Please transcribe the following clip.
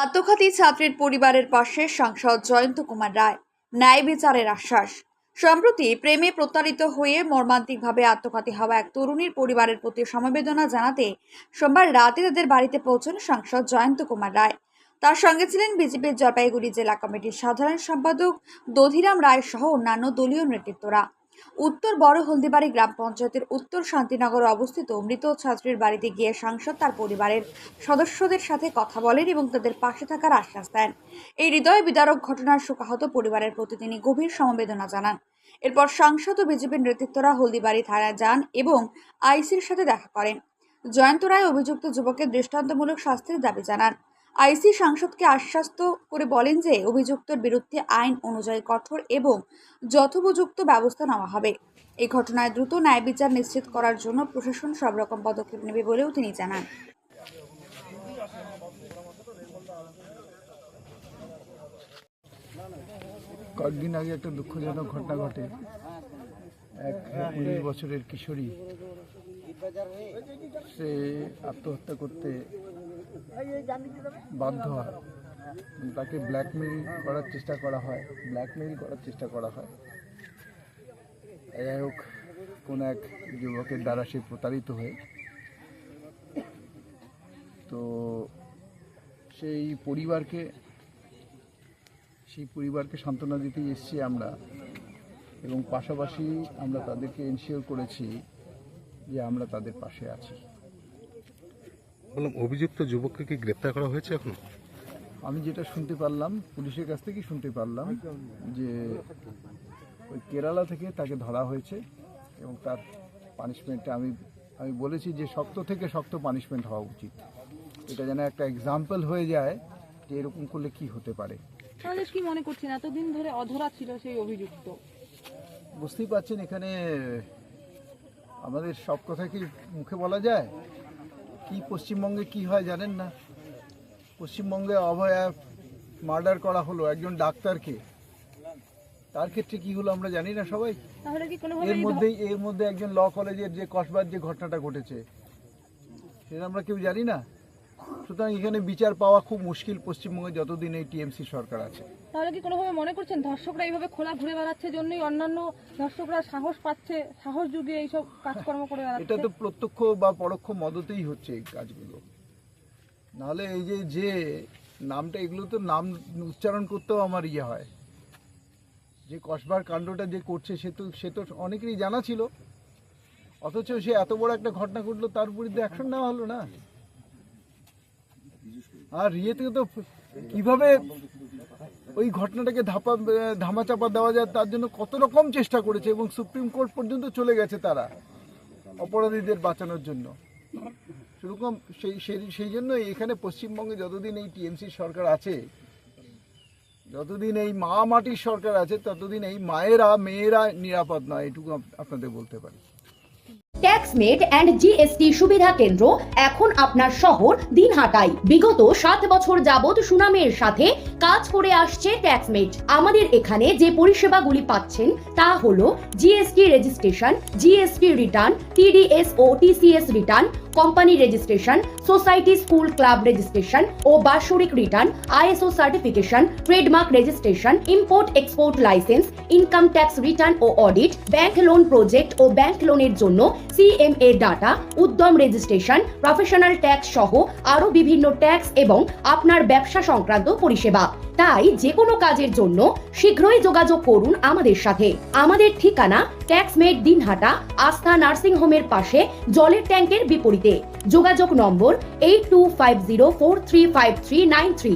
আত্মঘাতী ছাত্রীর পরিবারের পাশে সাংসদ জয়ন্ত কুমার রায়, ন্যায় বিচারের আশ্বাস। সম্প্রতি প্রেমে প্রতারিত হয়ে মর্মান্তিকভাবে আত্মঘাতী হওয়া এক তরুণীর পরিবারের প্রতি সমবেদনা জানাতে সোমবার রাতে তাদের বাড়িতে পৌঁছন সাংসদ জয়ন্ত কুমার রায়। তার সঙ্গে ছিলেন বিজেপির জলপাইগুড়ি জেলা কমিটির সাধারণ সম্পাদক দধিরাম রায় সহ অন্যান্য দলীয় নেতৃত্বরা। উত্তর বড় হলদিবাড়ি গ্রাম পঞ্চায়েতের উত্তর শান্তিনগরে অবস্থিত মৃত ছাত্রীর বাড়িতে গিয়ে সাংসদ তার পরিবারের সদস্যদের সাথে কথা বলেন এবং তাদের পাশে থাকার আশ্বাস দেন। এই হৃদয় বিদারক ঘটনার শোকাহত পরিবারের প্রতি তিনি গভীর সমবেদনা জানান। এরপর সাংসদ ও বিজেপির নেতৃত্বরা হলদিবাড়ি থানায় যান এবং আইসির সাথে দেখা করেন। জয়ন্ত রায় অভিযুক্ত যুবকের দৃষ্টান্তমূলক শাস্তির দাবি জানান। আইসি সাংসদকে আশ্বস্ত করে বলেন যে অভিযুক্তর বিরুদ্ধে আইন অনুযায়ী কঠোর এবং যথোপযুক্ত ব্যবস্থা নেওয়া হবে। এই ঘটনায় দ্রুত ন্যায় বিচার নিশ্চিত করার জন্য প্রশাসন সব রকম পদক্ষেপ নেবে বলেও তিনি জানান। কয়েকদিন আগে একটা দুঃখজনক ঘটনা ঘটে। এক 19 বছরের কিশোরী, সে আত্মহত্যা করতে বাধ্য হয়। তাকে ব্ল্যাকমেইল করার চেষ্টা করা হয়। যাই হোক, কোন এক যুবকের দ্বারা সে প্রতারিত হয়ে, তো সেই পরিবারকে সান্ত্বনা দিতেই এসেছি আমরা, এবং পাশাপাশি আমরা তাদেরকে এনশিওর করেছি যে আমরা তাদের পাশে আছি। বললাম, অভিযুক্ত যুবককে কি গ্রেপ্তার করা হয়েছে এখন? আমি যেটা শুনতে পারলাম, পুলিশের কাছ থেকেই শুনতে পারলাম যে ওই কেরালা থেকে তাকে ধরা হয়েছে এবং তার পানিশমেন্টে আমি বলেছি যে শক্ত থেকে শক্ত পানিশমেন্ট হওয়া উচিত। এটা যেন একটা এক্সাম্পল হয়ে যায় যে এরকম করলে কি হতে পারে। তাহলে কি মনে করছেন এতদিন ধরে অধরা ছিল সেই অভিযুক্ত? বুঝতেই পারছেন, এখানে আমাদের সব কথা কি মুখে বলা যায়? কি পশ্চিমবঙ্গে কি হয় জানেন না? পশ্চিমবঙ্গে অভয়া মার্ডার করা হলো একজন ডাক্তারকে, তার ক্ষেত্রে কি হলো আমরা জানি না সবাই। তাহলে কি কোনো এর মধ্যে একজন ল কলেজের যে কসবার যে ঘটনাটা ঘটেছে সেটা আমরা কেউ জানি না। সুতরাং এখানে বিচার পাওয়া খুব মুশকিল পশ্চিমবঙ্গে যতদিন এই টিএমসি সরকার আছে। তাহলে কি কোনোভাবে মনে করছেন ধর্ষকরা এইভাবে খোলা ঘুরে বেড়াচ্ছে জন্যই অন্যান্য ধর্ষকরা সাহস পাচ্ছে, সাহস যুগিয়ে এইসব কাজকর্ম করে বেড়াচ্ছে? এটা তো প্রত্যক্ষ বা পরোক্ষ মদতেই হচ্ছে এই কাজগুলো। নাহলে এই যে নামটা, এগুলো তো নাম উচ্চারণ করতেও আমার হয়। যে কসবার কাণ্ডটা যে করছে সে তো অনেকেরই জানা ছিল, অথচ সে এত বড় একটা ঘটনা ঘটলো, তার বিরুদ্ধে অ্যাকশন নেওয়া হলো না। আর থেকে তো কিভাবে ওই ঘটনাটাকে ধামাচাপা দেওয়া যায় তার জন্য কত রকম চেষ্টা করেছে, এবং সুপ্রিম কোর্ট পর্যন্ত চলে গেছে তারা অপরাধীদের বাঁচানোর জন্য। সেরকম সেই জন্য এখানে পশ্চিমবঙ্গে যতদিন এই টিএমসি সরকার আছে, যতদিন এই মা মাটির সরকার আছে, ততদিন এই মায়েরা মেয়েরা নিরাপদ নয়, এটুকু আপনাদের বলতে পারি। ট্যাক্সমেট অ্যান্ড জিএসটি সুবিধা কেন্দ্র এখন আপনার শহর দিনহাটায়। বিগত 7 বছর যাবৎ সুনামের সাথে কাজ করে আসছে ট্যাক্সমেট। আমাদের এখানে যে পরিষেবাগুলি পাচ্ছেন তা হলো GST registration, GST return, TDS ও TCS return, company registration, society school club registration ও বাৎসরিক return, ISO certification, trademark registration, import export licence, income tax return ও অডিট, ব্যাংক লোন প্রজেক্ট ও ব্যাংক লোনের জন্য CMA data, Udyam registration, professional tax সহ আরো বিভিন্ন ট্যাক্স এবং আপনার ব্যবসা সংক্রান্ত পরিষেবা। তাই যে কোনো কাজের জন্য শীঘ্রই যোগাযোগ করুন আমাদের সাথে। আমাদের ঠিকানা ট্যাক্সমেট দিনহাটা, আস্থা নার্সিং হোমের পাশে, জলের ট্যাঙ্কের বিপরীতে। যোগাযোগ নম্বর 8250435393।